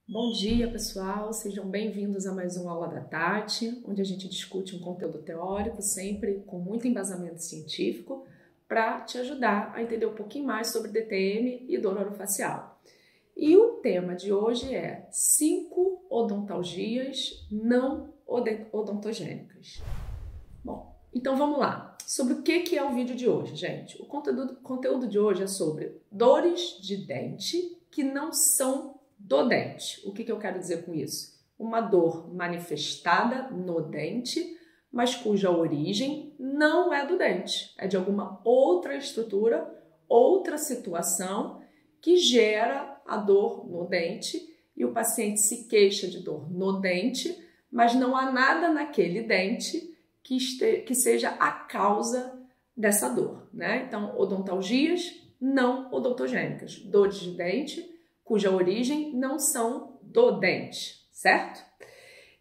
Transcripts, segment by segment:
Bom dia, pessoal! Sejam bem-vindos a mais uma aula da Tati, onde a gente discute um conteúdo teórico, sempre com muito embasamento científico, para te ajudar a entender um pouquinho mais sobre DTM e dor orofacial. E o tema de hoje é 5 odontalgias não odontogênicas. Bom, então vamos lá. Sobre o que é o vídeo de hoje, gente? O conteúdo de hoje é sobre dores de dente que não são do dente. O que eu quero dizer com isso? Uma dor manifestada no dente, mas cuja origem não é do dente, é de alguma outra estrutura, outra situação que gera a dor no dente e o paciente se queixa de dor no dente, mas não há nada naquele dente que seja a causa dessa dor, né? Então, odontalgias não odontogênicas, dores de dente cuja origem não são do dente, certo?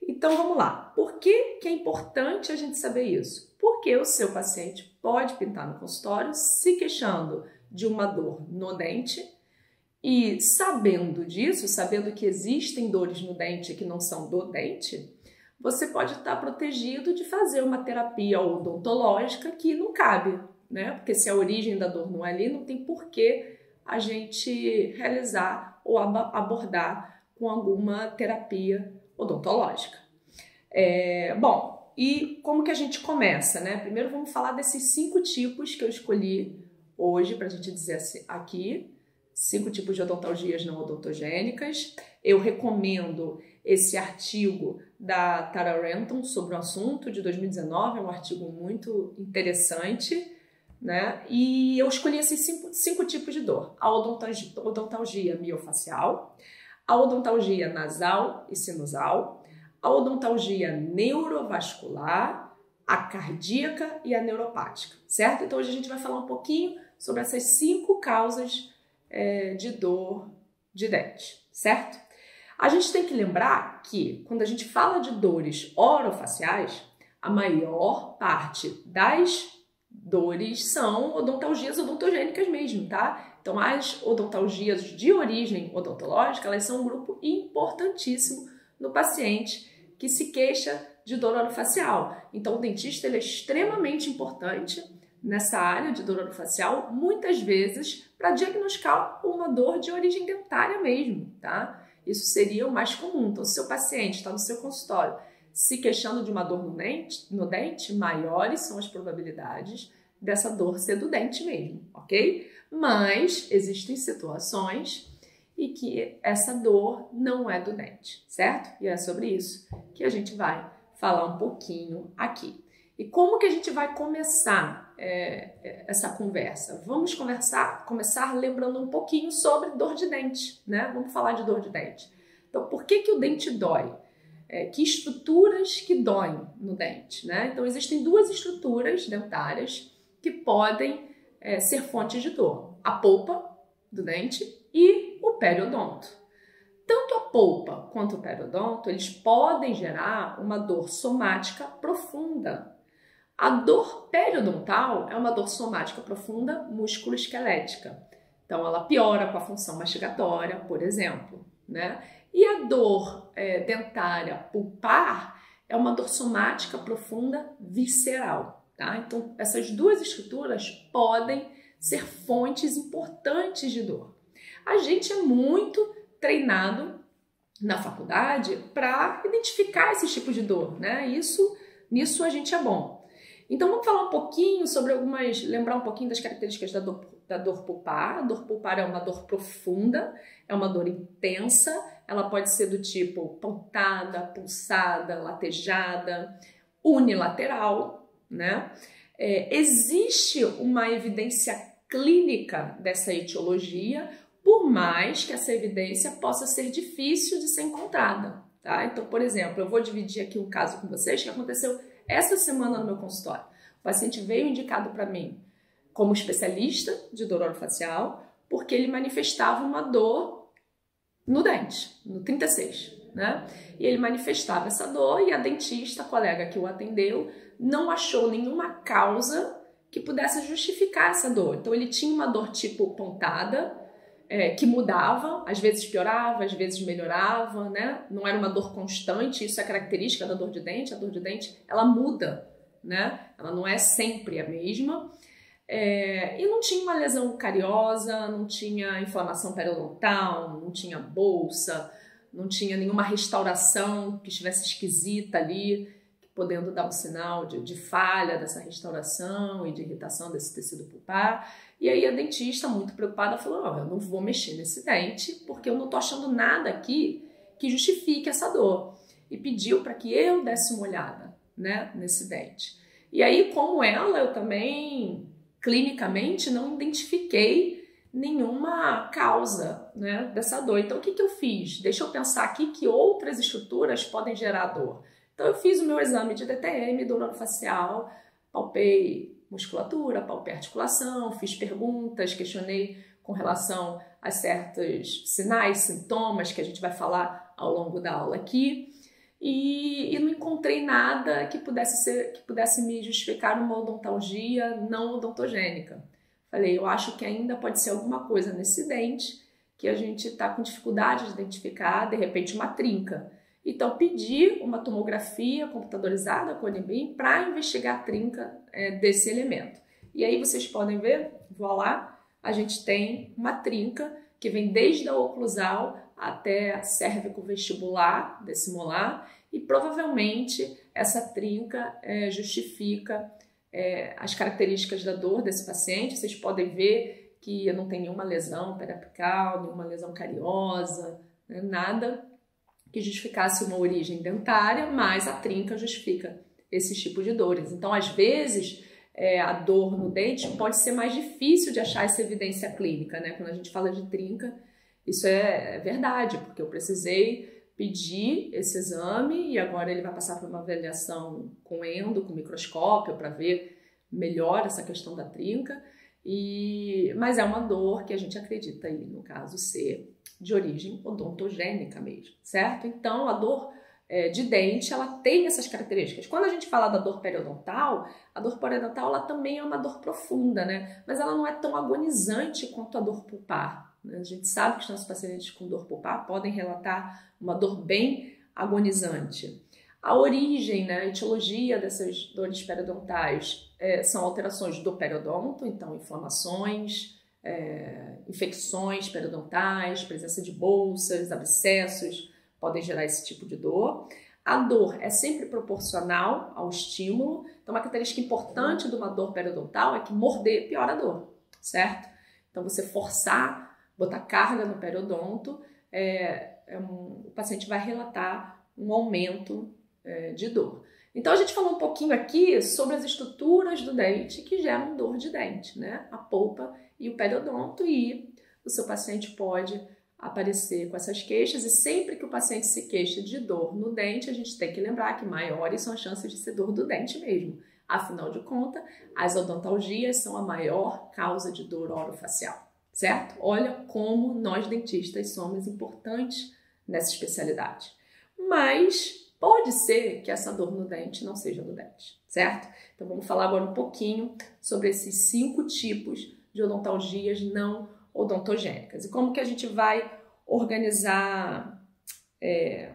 Então vamos lá. Por que é importante a gente saber isso? Porque o seu paciente pode pintar no consultório se queixando de uma dor no dente e sabendo disso, sabendo que existem dores no dente que não são do dente, você pode estar protegido de fazer uma terapia odontológica que não cabe, né? Porque se a origem da dor não é ali, não tem porquê a gente realizar ou abordar com alguma terapia odontológica. Bom, e como que a gente começa, né? Primeiro vamos falar desses 5 tipos que eu escolhi hoje para a gente dizer aqui, 5 tipos de odontalgias não odontogênicas. Eu recomendo esse artigo da Tara Renton sobre o assunto de 2019, é um artigo muito interessante, né? E eu escolhi esses 5 tipos de dor: a odontalgia miofacial, a odontalgia nasal e sinusal, a odontalgia neurovascular, a cardíaca e a neuropática, certo? Então hoje a gente vai falar um pouquinho sobre essas 5 causas de dor de dente, certo? A gente tem que lembrar que quando a gente fala de dores orofaciais, a maior parte das dores são odontalgias odontogênicas mesmo, tá? Então, as odontalgias de origem odontológica, elas são um grupo importantíssimo no paciente que se queixa de dor orofacial. Então, o dentista ele é extremamente importante nessa área de dor orofacial, muitas vezes para diagnosticar uma dor de origem dentária mesmo, tá? Isso seria o mais comum. Então, se o seu paciente está no seu consultório se queixando de uma dor no dente, maiores são as probabilidades dessa dor ser do dente mesmo, ok? Mas existem situações em que essa dor não é do dente, certo? E é sobre isso que a gente vai falar um pouquinho aqui. E como que a gente vai começar essa conversa? Vamos começar lembrando um pouquinho sobre dor de dente, né? Vamos falar de dor de dente. Então, por que o dente dói? Que estruturas que doem no dente, né? Então, existem 2 estruturas dentárias que podem ser fontes de dor: a polpa do dente e o periodonto. Tanto a polpa quanto o periodonto, eles podem gerar uma dor somática profunda. A dor periodontal é uma dor somática profunda músculo-esquelética. Então, ela piora com a função mastigatória, por exemplo, né? E a dor dentária pulpar é uma dor somática profunda visceral, tá? Então, essas 2 estruturas podem ser fontes importantes de dor. A gente é muito treinado na faculdade para identificar esses tipos de dor, né? Nisso a gente é bom. Então vamos falar um pouquinho sobre lembrar um pouquinho das características da dor pulpar. A dor pulpar é uma dor profunda, é uma dor intensa, ela pode ser do tipo pontada, pulsada, latejada, unilateral, né? Existe uma evidência clínica dessa etiologia, por mais que essa evidência possa ser difícil de ser encontrada, tá? Então, por exemplo, eu vou dividir aqui um caso com vocês que aconteceu essa semana no meu consultório. O paciente veio indicado para mim como especialista de dor orofacial porque ele manifestava uma dor no dente, no 36, né? E ele manifestava essa dor e a dentista, a colega que o atendeu, não achou nenhuma causa que pudesse justificar essa dor. Então ele tinha uma dor tipo pontada, que mudava, às vezes piorava, às vezes melhorava, né? Não era uma dor constante, isso é característica da dor de dente. A dor de dente, ela muda, né? Ela não é sempre a mesma. E não tinha uma lesão cariosa, não tinha inflamação periodontal, não tinha bolsa, não tinha nenhuma restauração que estivesse esquisita ali, podendo dar um sinal de falha dessa restauração e de irritação desse tecido pulpar. E aí a dentista, muito preocupada, falou: eu não vou mexer nesse dente porque eu não tô achando nada aqui que justifique essa dor. E pediu para que eu desse uma olhada, né, nesse dente. E aí, como ela, eu também, clinicamente, não identifiquei nenhuma causa, né, dessa dor. Então, o que eu fiz? Deixa eu pensar aqui que outras estruturas podem gerar dor. Então, eu fiz o meu exame de DTM, dor orofacial, palpei musculatura, palpei articulação, fiz perguntas, questionei com relação a certos sinais, sintomas que a gente vai falar ao longo da aula aqui, e não encontrei nada que pudesse me justificar uma odontalgia não odontogênica. Falei, eu acho que ainda pode ser alguma coisa nesse dente que a gente está com dificuldade de identificar, de repente uma trinca. Então, pedi uma tomografia computadorizada com o Conibim para investigar a trinca desse elemento. E aí vocês podem ver, voilá, a gente tem uma trinca que vem desde a oclusal até cérvico-vestibular desse molar, e provavelmente essa trinca justifica as características da dor desse paciente. Vocês podem ver que não tem nenhuma lesão periapical, nenhuma lesão cariosa, né, nada que justificasse uma origem dentária, mas a trinca justifica esse tipo de dores. Então, às vezes, a dor no dente pode ser mais difícil de achar essa evidência clínica, né? Quando a gente fala de trinca, isso é verdade, porque eu precisei pedir esse exame e agora ele vai passar por uma avaliação com endo, com microscópio, para ver melhor essa questão da trinca. Mas é uma dor que a gente acredita aí, no caso, ser de origem odontogênica mesmo, certo? Então, a dor de dente, ela tem essas características. Quando a gente fala da dor periodontal, a dor periodontal ela também é uma dor profunda, né? Mas ela não é tão agonizante quanto a dor pulpar, né? A gente sabe que os nossos pacientes com dor pulpar podem relatar uma dor bem agonizante. A origem, né, a etiologia dessas dores periodontais são alterações do periodonto, então inflamações, infecções periodontais, presença de bolsas, abscessos, podem gerar esse tipo de dor. A dor é sempre proporcional ao estímulo, então uma característica importante de uma dor periodontal é que morder piora a dor, certo? Então você forçar, botar carga no periodonto, o paciente vai relatar um aumento de dor. Então a gente falou um pouquinho aqui sobre as estruturas do dente que geram dor de dente, né? A polpa e o periodonto, e o seu paciente pode aparecer com essas queixas, e sempre que o paciente se queixa de dor no dente, a gente tem que lembrar que maiores são as chances de ser dor do dente mesmo. Afinal de contas, as odontalgias são a maior causa de dor orofacial, certo? Olha como nós dentistas somos importantes nessa especialidade. Mas pode ser que essa dor no dente não seja no dente, certo? Então vamos falar agora um pouquinho sobre esses 5 tipos de odontalgias não odontogênicas. E como que a gente vai organizar,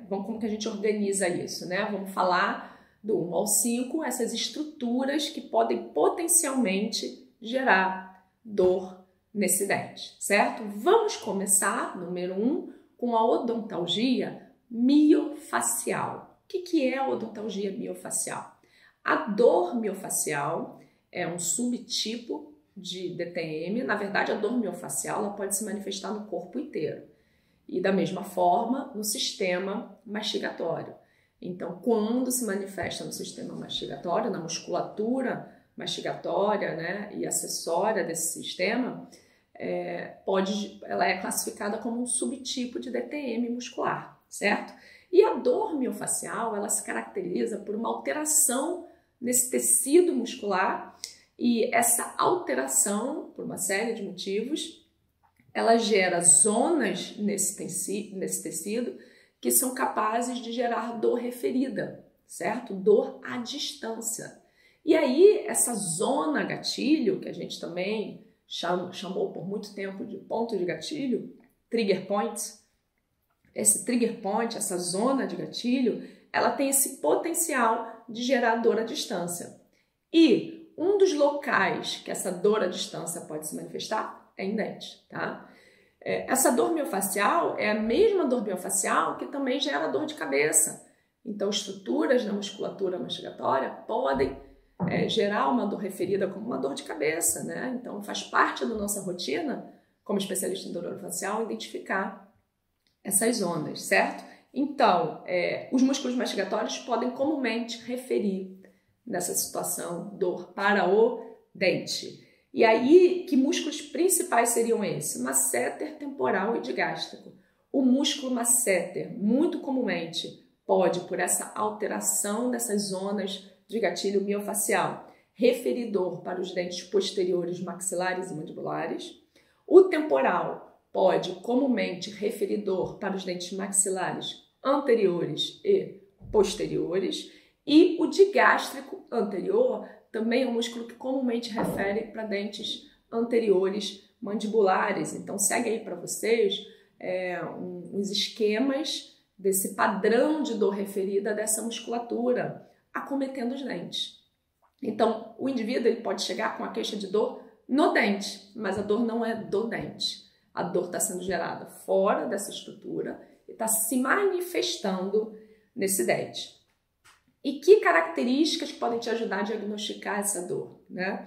como que a gente organiza isso, né? Vamos falar do 1 ao 5, essas estruturas que podem potencialmente gerar dor nesse dente, certo? Vamos começar, número 1, com a odontalgia miofacial. O que é a odontalgia miofacial? A dor miofacial é um subtipo de DTM. Na verdade, a dor miofacial ela pode se manifestar no corpo inteiro e da mesma forma no sistema mastigatório. Então, quando se manifesta no sistema mastigatório, na musculatura mastigatória, né, e acessória desse sistema, ela é classificada como um subtipo de DTM muscular, certo? E a dor miofacial, ela se caracteriza por uma alteração nesse tecido muscular, e essa alteração, por uma série de motivos, ela gera zonas nesse tecido que são capazes de gerar dor referida, certo? Dor à distância. E aí, essa zona gatilho, que a gente também chamou por muito tempo de ponto de gatilho, trigger points. Esse trigger point, essa zona de gatilho, ela tem esse potencial de gerar dor à distância. E um dos locais que essa dor à distância pode se manifestar é em dente, tá? Essa dor miofascial é a mesma dor miofascial que também gera dor de cabeça. Então, estruturas na musculatura mastigatória podem gerar uma dor referida como uma dor de cabeça, né? Então, faz parte da nossa rotina, como especialista em dor orofacial, identificar essas zonas, certo? Então, os músculos mastigatórios podem comumente referir nessa situação dor para o dente. E aí, que músculos principais seriam esses? Masseter, temporal e digástrico. O músculo masseter, muito comumente, pode, por essa alteração dessas zonas de gatilho miofacial, referir dor para os dentes posteriores maxilares e mandibulares. O temporal pode, comumente, referir dor para os dentes maxilares anteriores e posteriores. E o digástrico anterior também é um músculo que comumente refere para dentes anteriores mandibulares. Então, segue aí para vocês uns esquemas desse padrão de dor referida dessa musculatura acometendo os dentes. Então, o indivíduo ele pode chegar com a queixa de dor no dente, mas a dor não é do dente. A dor está sendo gerada fora dessa estrutura e está se manifestando nesse dente. E que características podem te ajudar a diagnosticar essa dor, né?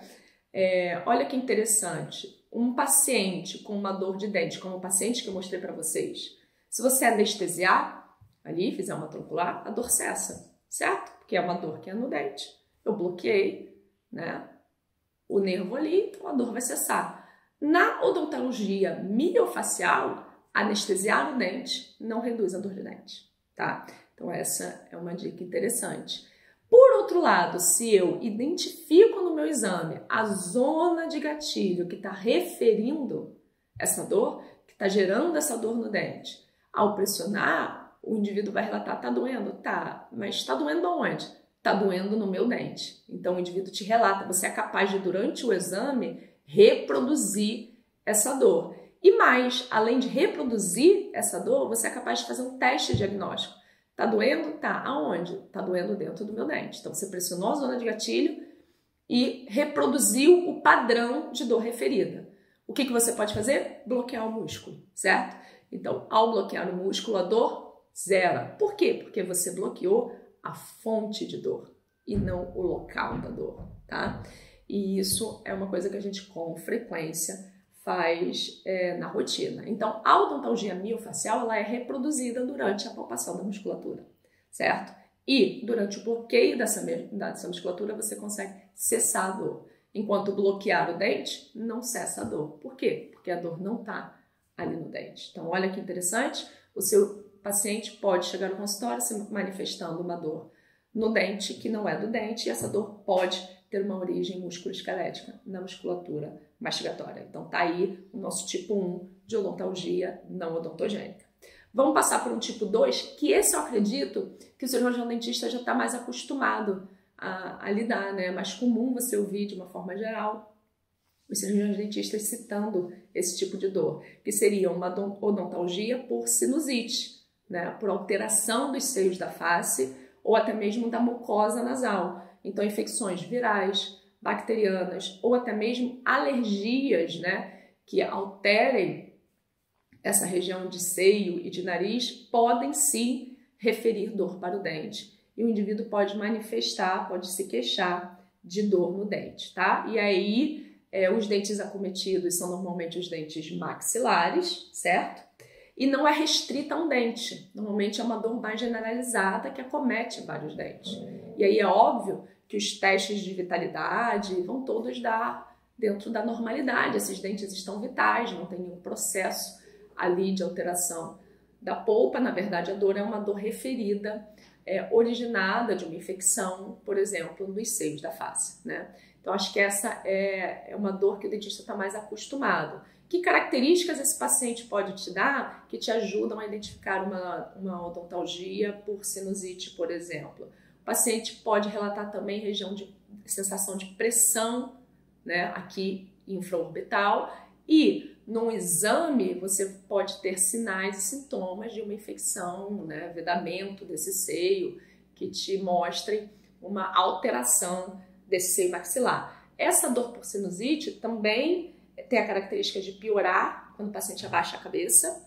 Olha que interessante, um paciente com uma dor de dente, como o paciente que eu mostrei para vocês, se você anestesiar ali, fizer uma troncular, a dor cessa, certo? Porque é uma dor que é no dente, eu bloqueei, né, o nervo ali, então a dor vai cessar. Na odontologia miofacial, anestesiar o dente não reduz a dor de dente, tá? Então essa é uma dica interessante. Por outro lado, se eu identifico no meu exame a zona de gatilho que está referindo essa dor, que está gerando essa dor no dente, ao pressionar, o indivíduo vai relatar, tá doendo? Tá, mas tá doendo aonde? Tá doendo no meu dente. Então o indivíduo te relata, você é capaz de, durante o exame, reproduzir essa dor. E mais, além de reproduzir essa dor, você é capaz de fazer um teste diagnóstico. Tá doendo? Tá. Aonde? Tá doendo dentro do meu dente. Então, você pressionou a zona de gatilho e reproduziu o padrão de dor referida. O que você pode fazer? Bloquear o músculo, certo? Então, ao bloquear o músculo, a dor zera. Por quê? Porque você bloqueou a fonte de dor e não o local da dor, tá? E isso é uma coisa que a gente, com frequência, faz na rotina. Então, a odontologia miofacial ela é reproduzida durante a palpação da musculatura, certo? E durante o bloqueio dessa musculatura você consegue cessar a dor. Enquanto bloquear o dente, não cessa a dor. Por quê? Porque a dor não está ali no dente. Então, olha que interessante, o seu paciente pode chegar no consultório se manifestando uma dor no dente que não é do dente e essa dor pode ter uma origem musculoesquelética na musculatura mastigatória. Então tá aí o nosso tipo 1 de odontologia não odontogênica. Vamos passar por um tipo 2, que esse eu acredito que o cirurgião dentista já está mais acostumado a lidar, né? É mais comum você ouvir de uma forma geral os cirurgiões dentistas citando esse tipo de dor, que seria uma odontologia por sinusite, né? Por alteração dos seios da face ou até mesmo da mucosa nasal. Então, infecções virais, bacterianas ou até mesmo alergias, né, que alterem essa região de seio e de nariz, podem sim referir dor para o dente. E o indivíduo pode manifestar, pode se queixar de dor no dente, tá? E aí, os dentes acometidos são normalmente os dentes maxilares, certo? E não é restrita a um dente. Normalmente é uma dor mais generalizada que acomete vários dentes. E aí é óbvio que os testes de vitalidade vão todos dar dentro da normalidade. Esses dentes estão vitais, não tem nenhum processo ali de alteração da polpa. Na verdade, a dor é uma dor referida, originada de uma infecção, por exemplo, nos seios da face, né? Então, acho que essa é uma dor que o dentista está mais acostumado. Que características esse paciente pode te dar que te ajudam a identificar uma odontalgia por sinusite, por exemplo? O paciente pode relatar também região de sensação de pressão, né, aqui infraorbital, e num exame você pode ter sinais e sintomas de uma infecção, né, vedamento desse seio, que te mostrem uma alteração desse seio maxilar. Essa dor por sinusite também tem a característica de piorar quando o paciente abaixa a cabeça,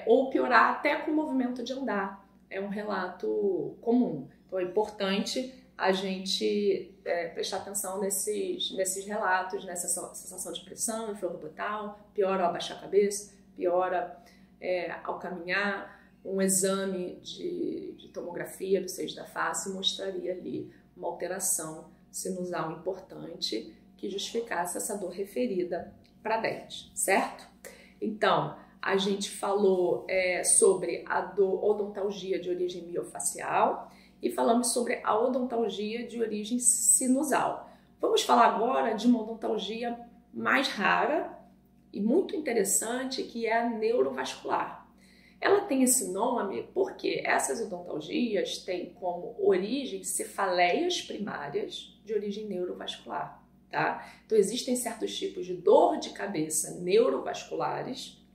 ou piorar até com o movimento de andar. É um relato comum. Então é importante a gente prestar atenção nesses relatos, nessa sensação de pressão infraorbital, piora ao abaixar a cabeça, piora ao caminhar. Um exame de tomografia do seios da face mostraria ali uma alteração sinusal importante que justificasse essa dor referida para dente, certo? Então, a gente falou sobre a odontalgia de origem miofacial e falamos sobre a odontalgia de origem sinusal. Vamos falar agora de uma odontalgia mais rara e muito interessante, que é a neurovascular. Ela tem esse nome porque essas odontalgias têm como origem cefaleias primárias de origem neurovascular, tá? Então existem certos tipos de dor de cabeça neurovasculares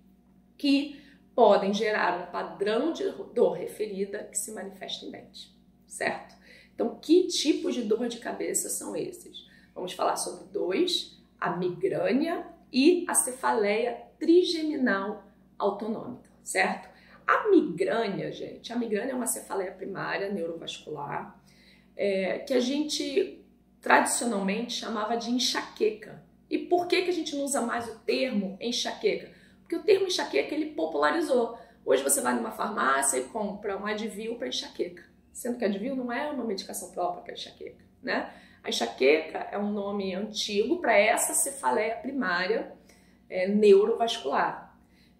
que podem gerar um padrão de dor referida que se manifesta em dente, certo? Então, que tipos de dor de cabeça são esses? Vamos falar sobre dois: a migrânia e a cefaleia trigeminal autonômica, certo? A migrânia, gente, a migrânia é uma cefaleia primária neurovascular que a gente tradicionalmente chamava de enxaqueca. E por que a gente não usa mais o termo enxaqueca? Porque o termo enxaqueca ele popularizou. Hoje você vai numa farmácia e compra um Advil para enxaqueca, sendo que Advil não é uma medicação própria para enxaqueca, né? A enxaqueca é um nome antigo para essa cefaleia primária neurovascular.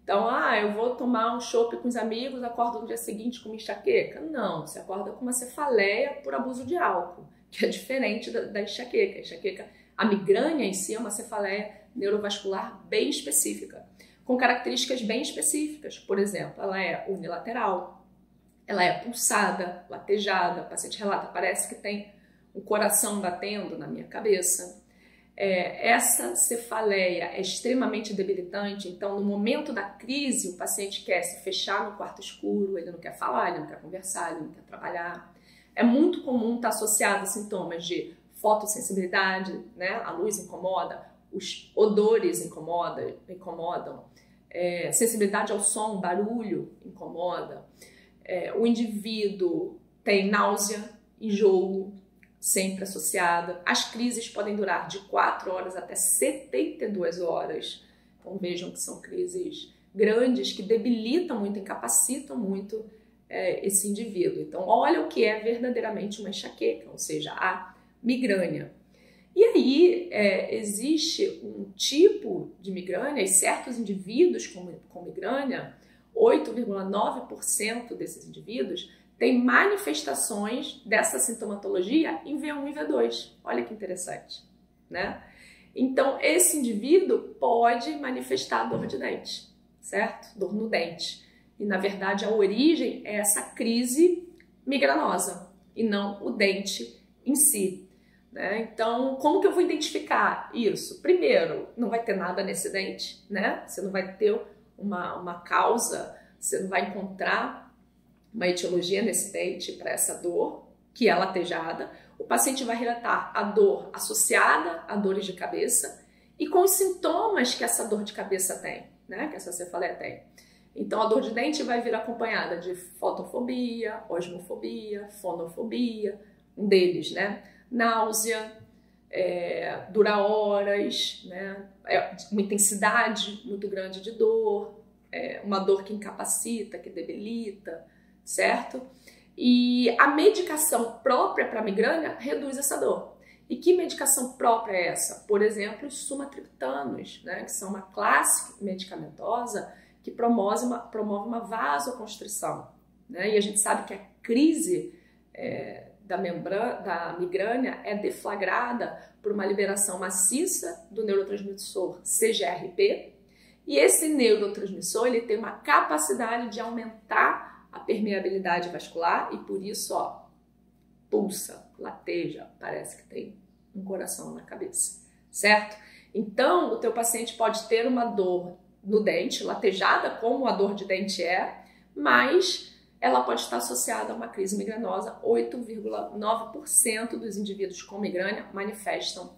Então, eu vou tomar um chopp com os amigos, acordo no dia seguinte com uma enxaqueca? Não, você acorda com uma cefaleia por abuso de álcool, que é diferente da enxaqueca. A migrânia em si é uma cefaleia neurovascular bem específica, com características bem específicas. Por exemplo, ela é unilateral, ela é pulsada, latejada, o paciente relata, parece que tem um coração batendo na minha cabeça. Essa cefaleia é extremamente debilitante, então no momento da crise o paciente quer se fechar no quarto escuro, ele não quer falar, ele não quer conversar, ele não quer trabalhar. É muito comum estar associado a sintomas de fotossensibilidade, né? A luz incomoda, os odores incomodam, sensibilidade ao som, barulho incomoda, o indivíduo tem náusea, enjoo, sempre associada. As crises podem durar de 4 horas até 72 horas. Então vejam que são crises grandes que debilitam muito, incapacitam muito esse indivíduo. Então olha o que é verdadeiramente uma enxaqueca, ou seja, a migrânia. E aí existe um tipo de migrânia e certos indivíduos com migrânia, 8,9% desses indivíduos tem manifestações dessa sintomatologia em V1 e V2. Olha que interessante, né? Então, esse indivíduo pode manifestar dor de dente, certo? Dor no dente. E, na verdade, a origem é essa crise migranosa e não o dente em si, né? Então, como que eu vou identificar isso? Primeiro, não vai ter nada nesse dente, né? Você não vai ter uma causa, você não vai encontrar uma etiologia nesse dente para essa dor, que é latejada. O paciente vai relatar a dor associada a dores de cabeça e com os sintomas que essa dor de cabeça tem, né? Que essa cefaleia tem. Então, a dor de dente vai vir acompanhada de fotofobia, osmofobia, fonofobia, um deles, né? Náusea, dura horas, né? Uma intensidade muito grande de dor, uma dor que incapacita, que debilita, certo? E a medicação própria para migrânia reduz essa dor. E que medicação própria é essa? Por exemplo, os sumatriptanos, né? Que são uma classe medicamentosa que promove uma vasoconstrição, né? E a gente sabe que a crise da migrânia é deflagrada por uma liberação maciça do neurotransmissor CGRP, e esse neurotransmissor ele tem uma capacidade de aumentar a permeabilidade vascular e por isso, pulsa, lateja, parece que tem um coração na cabeça, certo? Então, o teu paciente pode ter uma dor no dente, latejada, como a dor de dente é, mas ela pode estar associada a uma crise migranosa. 8,9% dos indivíduos com migrânia manifestam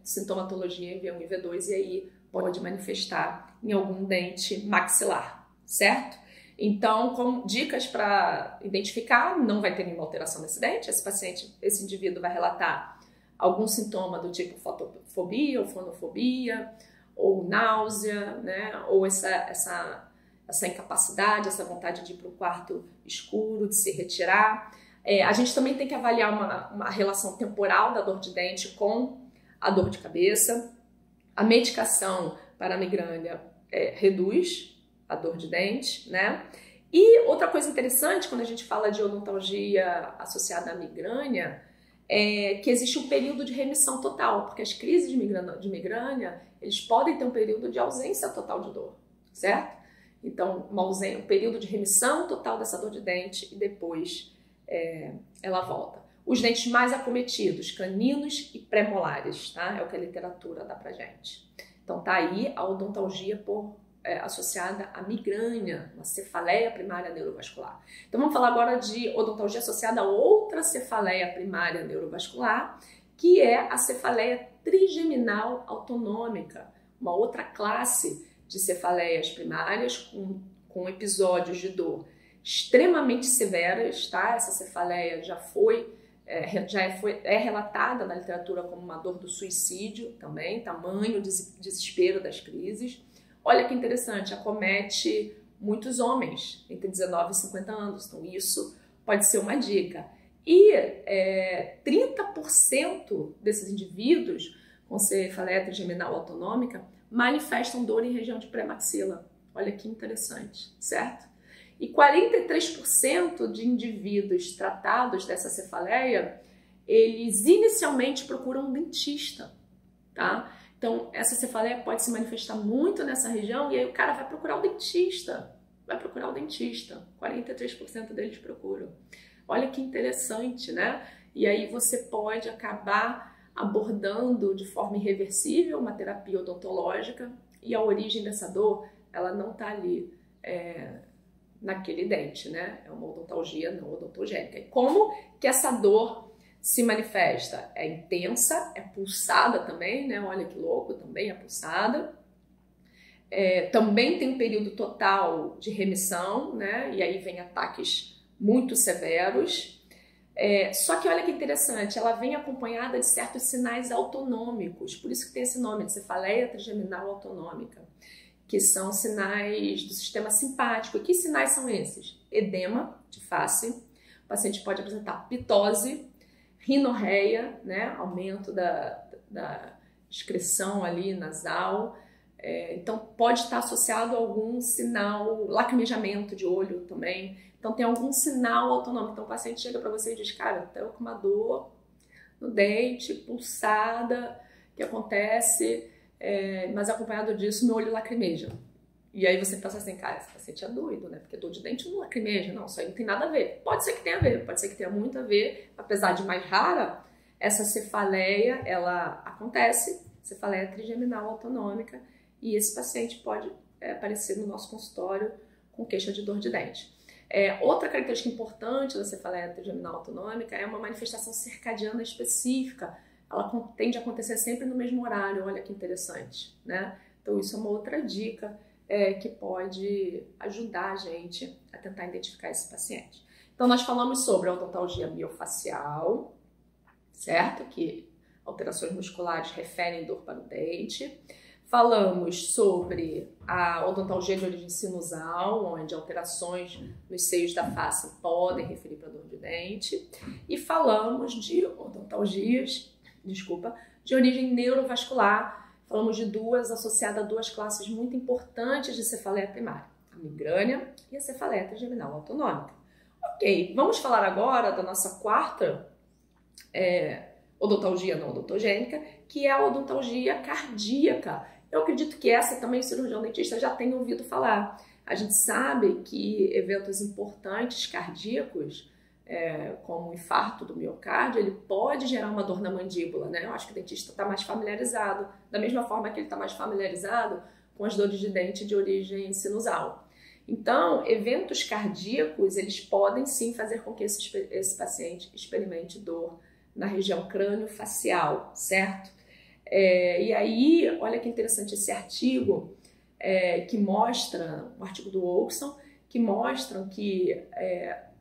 sintomatologia em V1 e V2 e aí pode manifestar em algum dente maxilar, certo? Então, com dicas para identificar, não vai ter nenhuma alteração nesse dente, esse indivíduo vai relatar algum sintoma do tipo fotofobia ou fonofobia, ou náusea, né? Ou essa incapacidade, essa vontade de ir para um quarto escuro, de se retirar. A gente também tem que avaliar uma relação temporal da dor de dente com a dor de cabeça. A medicação para a migrânia reduz a dor de dente, né? E outra coisa interessante quando a gente fala de odontalgia associada à migrânia é que existe um período de remissão total, porque as crises de migrânia, eles podem ter um período de ausência total de dor, certo? Então, um período de remissão total dessa dor de dente e depois ela volta. Os dentes mais acometidos, caninos e premolares, tá? É o que a literatura dá pra gente. Então, tá aí a odontalgia associada à migrânia, uma cefaleia primária neurovascular. Então vamos falar agora de odontalgia associada a outra cefaleia primária neurovascular, que é a cefaleia trigeminal autonômica, uma outra classe de cefaleias primárias com episódios de dor extremamente severas, tá? Essa cefaleia é relatada na literatura como uma dor do suicídio também, tamanho desespero das crises. Olha que interessante, acomete muitos homens entre 19 e 50 anos, então isso pode ser uma dica. E 30% desses indivíduos com cefaleia trigeminal autonômica manifestam dor em região de pré-maxila. Olha que interessante, certo? E 43% de indivíduos tratados dessa cefaleia, eles inicialmente procuram um dentista, tá? Então, essa cefaleia pode se manifestar muito nessa região e aí o cara vai procurar o dentista. 43% deles procuram. Olha que interessante, né? E aí você pode acabar abordando de forma irreversível uma terapia odontológica e a origem dessa dor, ela não está ali naquele dente, né? É uma odontalgia não odontogênica. E como que essa dor se manifesta? É intensa, é pulsada também, né? Olha que louco, também é pulsada. Também tem um período total de remissão, né? E aí vem ataques muito severos. Só que olha que interessante, ela vem acompanhada de certos sinais autonômicos, por isso que tem esse nome de cefaleia trigeminal autonômica, que são sinais do sistema simpático. E que sinais são esses? Edema de face, o paciente pode apresentar pitose, rinorreia, né? Aumento da excreção ali nasal, então pode estar associado a algum sinal, lacrimejamento de olho também. Então tem algum sinal autonômico. Então o paciente chega para você e diz, cara, estou com uma dor no dente, pulsada, que acontece, mas acompanhado disso meu olho lacrimeja. E aí você pensa assim, cara, esse paciente é doido, né? Porque dor de dente não lacrimeja, não, isso aí não tem nada a ver. Pode ser que tenha a ver, pode ser que tenha muito a ver, apesar de mais rara, essa cefaleia, ela acontece, cefaleia trigeminal autonômica, e esse paciente pode aparecer no nosso consultório com queixa de dor de dente. Outra característica importante da cefaleia trigeminal autonômica é uma manifestação circadiana específica. Ela tende a acontecer sempre no mesmo horário, olha que interessante, né? Então isso é uma outra dica que pode ajudar a gente a tentar identificar esse paciente. Então nós falamos sobre a odontalgia miofacial, certo? Que alterações musculares referem dor para o dente. Falamos sobre a odontalgia de origem sinusal, onde alterações nos seios da face podem referir para dor de dente. E falamos de odontalgias, de origem neurovascular. Falamos de duas associadas a duas classes muito importantes de cefaleia primária, a migrânia e a cefaleia trigeminal autonômica. Ok, vamos falar agora da nossa quarta odontalgia não odontogênica, que é a odontalgia cardíaca. Eu acredito que essa também o cirurgião dentista já tem ouvido falar. A gente sabe que eventos importantes cardíacos como o infarto do miocárdio, ele pode gerar uma dor na mandíbula, né? Eu acho que o dentista está mais familiarizado, da mesma forma que ele está mais familiarizado com as dores de dente de origem sinusal. Então, eventos cardíacos, eles podem sim fazer com que esse paciente experimente dor na região crânio-facial, certo? E aí, olha que interessante esse artigo, que mostra, um artigo do Olson, que mostram que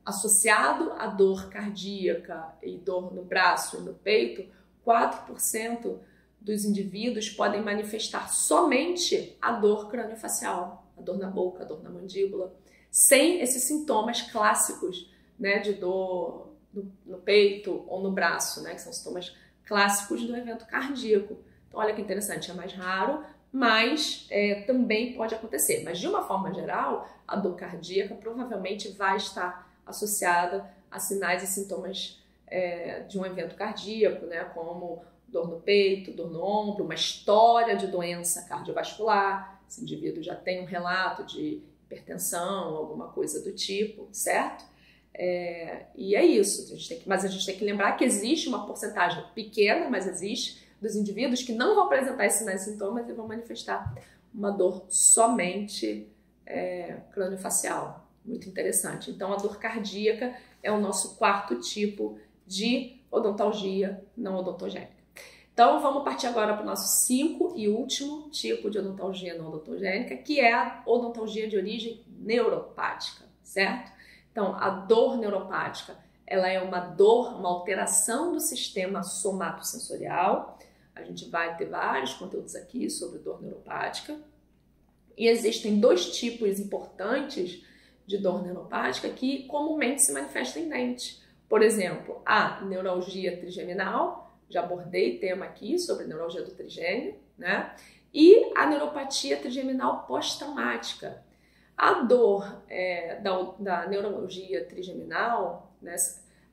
associado à dor cardíaca e dor no braço e no peito, 4% dos indivíduos podem manifestar somente a dor crâniofacial, a dor na boca, a dor na mandíbula, sem esses sintomas clássicos, né, de dor no peito ou no braço, né, que são sintomas clássicos do evento cardíaco. Então, olha que interessante, é mais raro, mas também pode acontecer. Mas, de uma forma geral, a dor cardíaca provavelmente vai estar associada a sinais e sintomas de um evento cardíaco, né, como dor no peito, dor no ombro, uma história de doença cardiovascular, esse indivíduo já tem um relato de hipertensão, alguma coisa do tipo, certo? E é isso, mas a gente tem que lembrar que existe uma porcentagem pequena, mas existe, dos indivíduos que não vão apresentar esses sinais e sintomas e vão manifestar uma dor somente crâniofacial. Muito interessante. Então, a dor cardíaca é o nosso quarto tipo de odontalgia não odontogênica. Então, vamos partir agora para o nosso 5º e último tipo de odontalgia não odontogênica, que é a odontalgia de origem neuropática, certo? Então, a dor neuropática, ela é uma dor, uma alteração do sistema somatosensorial. A gente vai ter vários conteúdos aqui sobre dor neuropática. E existem 2 tipos importantes de dor neuropática que comumente se manifestam em dente. Por exemplo, a neuralgia trigeminal, já abordei tema aqui sobre neuralgia do trigêmeo, né? E a neuropatia trigeminal pós-traumática. A dor da neuralgia trigeminal, né?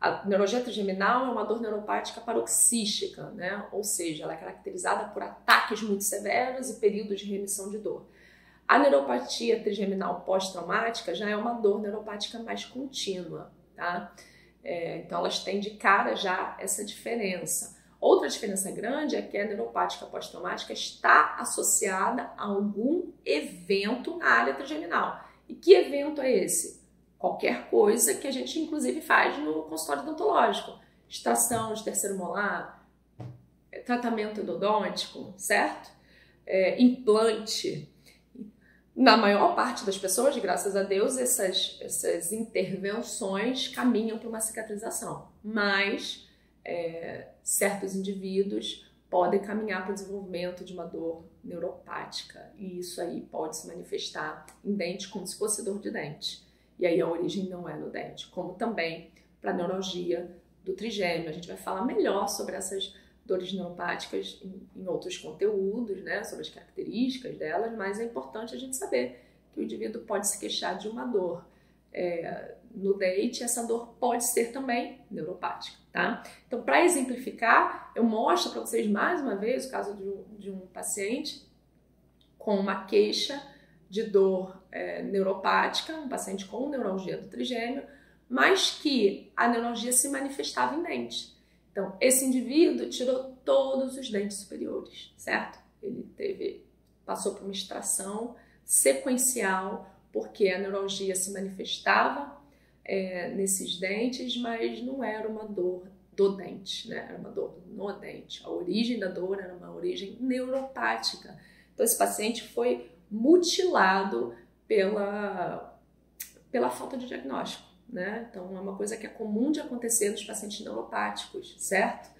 A neuralgia trigeminal é uma dor neuropática paroxística, né? Ou seja, ela é caracterizada por ataques muito severos e períodos de remissão de dor. A neuropatia trigeminal pós-traumática já é uma dor neuropática mais contínua, tá? Então elas têm de cara já essa diferença. Outra diferença grande é que a neuropática pós-traumática está associada a algum evento na área trigeminal. E que evento é esse? Qualquer coisa que a gente inclusive faz no consultório odontológico. Extração de terceiro molar, tratamento endodôntico, certo? Implante. Na maior parte das pessoas, graças a Deus, essas intervenções caminham para uma cicatrização, mas certos indivíduos podem caminhar para o desenvolvimento de uma dor neuropática, e isso aí pode se manifestar em dente como se fosse dor de dente, e aí a origem não é no dente, como também para a neuralgia do trigêmeo. A gente vai falar melhor sobre essas dores neuropáticas em outros conteúdos, né, sobre as características delas, mas é importante a gente saber que o indivíduo pode se queixar de uma dor no dente, essa dor pode ser também neuropática, tá? Então, para exemplificar, eu mostro para vocês mais uma vez o caso de um paciente com uma queixa de dor neuropática, um paciente com neuralgia do trigêmeo, mas que a neuralgia se manifestava em dente. Então, esse indivíduo tirou todos os dentes superiores, certo? Ele passou por uma extração sequencial, porque a neuralgia se manifestava nesses dentes, mas não era uma dor do dente, né? Era uma dor no dente. A origem da dor era uma origem neuropática. Então, esse paciente foi mutilado pela falta de diagnóstico, né? Então, é uma coisa que é comum de acontecer nos pacientes neuropáticos, certo?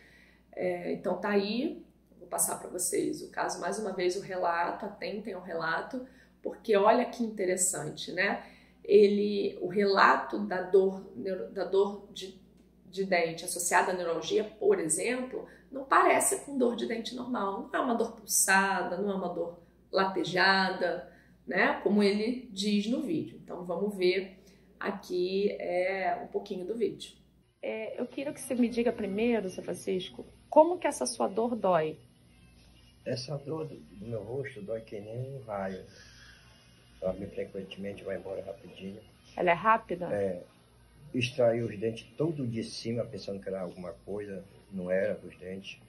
Então, tá aí, vou passar para vocês o caso, mais uma vez, o relato, atentem ao relato, porque olha que interessante, né? O relato da dor de dente associada à neuralgia, por exemplo, não parece com dor de dente normal, não é uma dor pulsada, não é uma dor latejada, né? Como ele diz no vídeo. Então, vamos ver aqui um pouquinho do vídeo. Eu queria que você me diga primeiro, Sr. Francisco, como que essa sua dor dói? Essa dor do meu rosto dói que nem um raio. Sobe frequentemente, vai embora rapidinho. Ela é rápida? extraí os dentes todo de cima, pensando que era alguma coisa, não era dos dentes.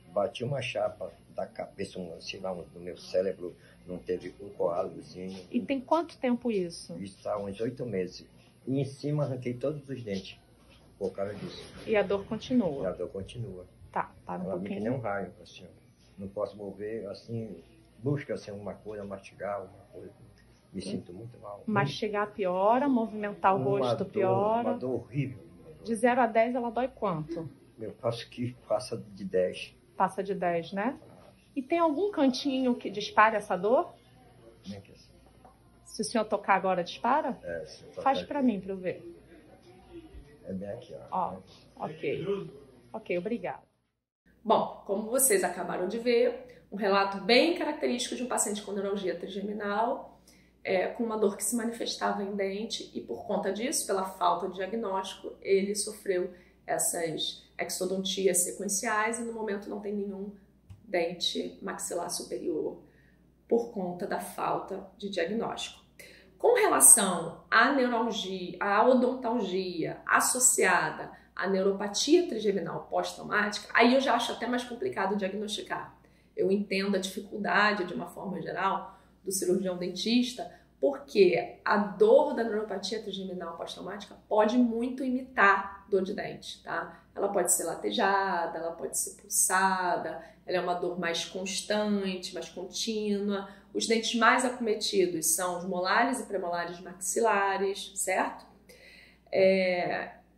Bati uma chapa da cabeça, sei lá, do meu cérebro, não teve um coágulozinho. E tem quanto tempo isso? Isso há uns 8 meses. E em cima arranquei todos os dentes por causa disso. E a dor continua? E a dor continua. Tá, para um Ela me que nem pouquinho. um raio, assim. Não posso mover, assim, busca assim, uma coisa, mastigar alguma coisa. Me sinto muito mal. Mastigar piora, movimentar o rosto piora. Uma dor horrível. De 0 a 10 ela dói quanto? Eu acho que passa de 10. Passa de 10, né? E tem algum cantinho que dispara essa dor? Nem que assim. Se o senhor tocar agora, dispara? Se eu Faz tocar pra aqui. mim, pra eu ver. É bem aqui, ó. Ó, ok. Ok, obrigada. Bom, como vocês acabaram de ver, um relato bem característico de um paciente com neuralgia trigeminal, com uma dor que se manifestava em dente e por conta disso, pela falta de diagnóstico, ele sofreu essas exodontias sequenciais e no momento não tem nenhum dente maxilar superior por conta da falta de diagnóstico. Com relação à neuralgia, à odontalgia associada à neuropatia trigeminal pós-traumática, aí eu já acho até mais complicado diagnosticar. Eu entendo a dificuldade, de uma forma geral, do cirurgião dentista, porque a dor da neuropatia trigeminal pós-traumática pode muito imitar dor de dente, tá? Ela pode ser latejada, ela pode ser pulsada, ela é uma dor mais constante, mais contínua. Os dentes mais acometidos são os molares e premolares maxilares, certo?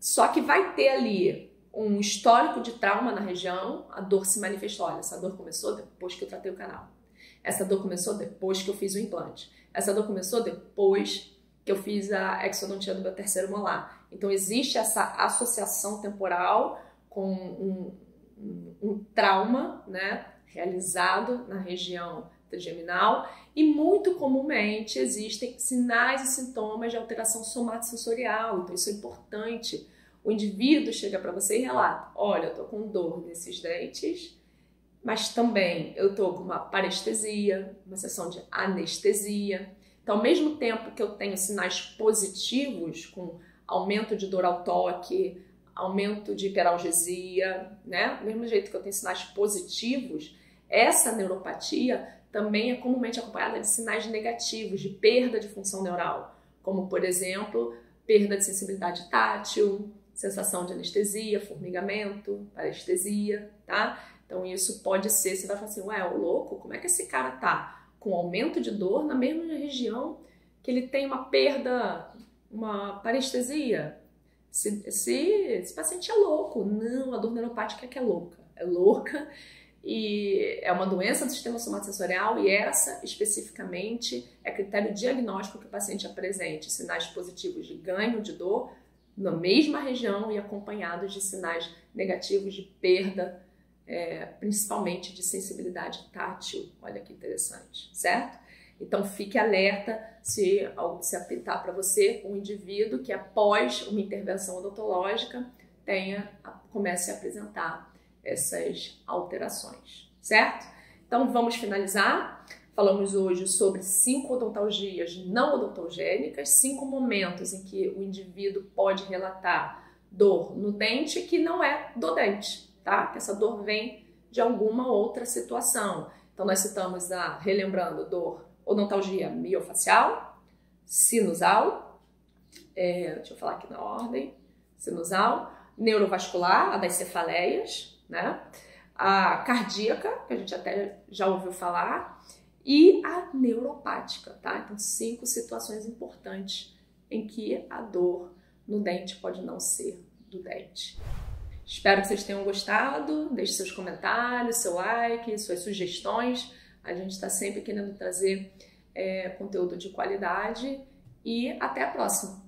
Só que vai ter ali um histórico de trauma na região, a dor se manifestou. Olha, essa dor começou depois que eu tratei o canal. Essa dor começou depois que eu fiz o implante. Essa dor começou depois que eu fiz a exodontia do meu terceiro molar. Então existe essa associação temporal com um trauma, né, realizado na região trigeminal e muito comumente existem sinais e sintomas de alteração somatosensorial. Então isso é importante. O indivíduo chega para você e relata: olha, eu tô com dor nesses dentes, mas também eu tô com uma parestesia, uma sessão de anestesia. Então, ao mesmo tempo que eu tenho sinais positivos, com aumento de dor ao toque, aumento de hiperalgesia, né? Do mesmo jeito que eu tenho sinais positivos, essa neuropatia também é comumente acompanhada de sinais negativos, de perda de função neural, como, por exemplo, perda de sensibilidade tátil, sensação de anestesia, formigamento, parestesia, tá? Então isso pode ser, você vai falar assim, ué, ô louco, como é que esse cara tá com aumento de dor na mesma região que ele tem uma perda, uma parestesia? Esse paciente é louco. Não, a dor neuropática é que é louca e é uma doença do sistema somatosensorial e essa especificamente é critério diagnóstico que o paciente apresente sinais positivos de ganho de dor na mesma região e acompanhados de sinais negativos de perda, principalmente de sensibilidade tátil. Olha que interessante, certo? Então fique alerta se apitar para você um indivíduo que após uma intervenção odontológica comece a apresentar essas alterações, certo? Então vamos finalizar. Falamos hoje sobre 5 odontalgias não odontogênicas, 5 momentos em que o indivíduo pode relatar dor no dente que não é do dente, tá? Que essa dor vem de alguma outra situação. Então nós citamos relembrando, dor odontalgia miofacial, sinusal, deixa eu falar aqui na ordem, sinusal, neurovascular, a das cefaleias, né? A cardíaca, que a gente até já ouviu falar, e a neuropática, tá? Então 5 situações importantes em que a dor no dente pode não ser do dente. Espero que vocês tenham gostado, deixe seus comentários, seu like, suas sugestões. A gente está sempre querendo trazer conteúdo de qualidade e até a próxima!